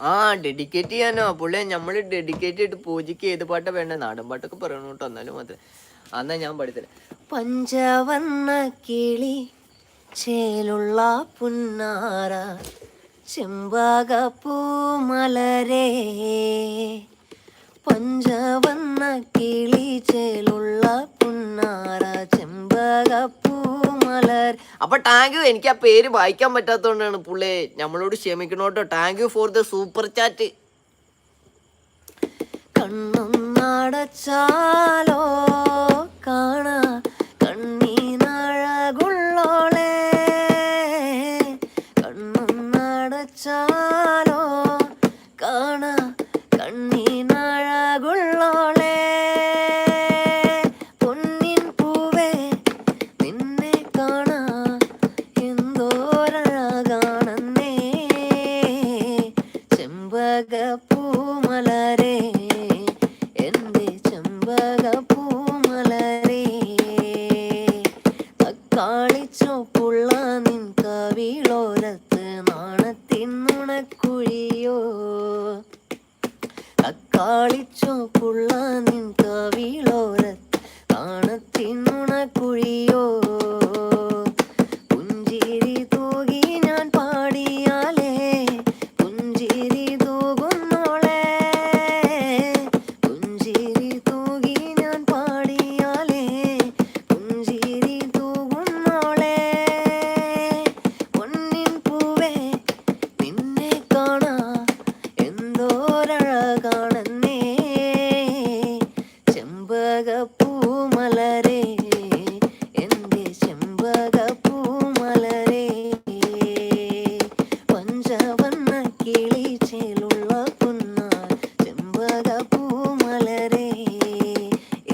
ആ ഡെഡിക്കേറ്റ് ചെയ്യാനോ പുള്ളിയെ നമ്മള് ഡെഡിക്കേറ്റ് ചെയ്തിട്ട് പൂജയ്ക്ക് ഏത് പാട്ടാ വേണ്ട, നാടൻ പാട്ടൊക്കെ പറയണു കേട്ടോ, എന്നാലും മാത്രമേ. അന്നാ ഞാൻ പഠിത്തരാം. പഞ്ചവർണ്ണ കിളി ചേലുള്ള പുന്നാര ചെമ്പകപ്പൂമലരേ, പഞ്ചവർണ്ണ കിളി ചേലുള്ള പുന്നാര ചെമ്പകപ്പൂമലർ. അപ്പൊ താങ്ക് യു. എനിക്ക് ആ പേര് വായിക്കാൻ പറ്റാത്തതുകൊണ്ടാണ് പുള്ളിയെ, നമ്മളോട് ക്ഷമിക്കണോട്ടോ. Thank you for the super chat. കണ്ണും നടച്ചാലോ കാണാ കണ്ണീനഴകുള്ളോളെ, കണ്ണും നടച്ചാലോ കാണാ കണ്ണീനഴകുള്ളോളെ, പൊന്നിൻ പൂവേ നിന്നെ കാണാ എന്തോരഴകാണെന്നേ, ചെമ്പകപ്പൂമലരേ എന്റെ ചെമ്പകപ്പൂമലരേ, തക്കാളിച്ചോപ്പുള്ള നിൻ കവിളോരത്ത് നാണത്തിൻ നുണക്കുഴിയോ, തക്കാളിച്ചോപ്പുള്ള നിൻ കവിളോരത്ത് നാണത്തിൻ നുണക്കുഴിയോ,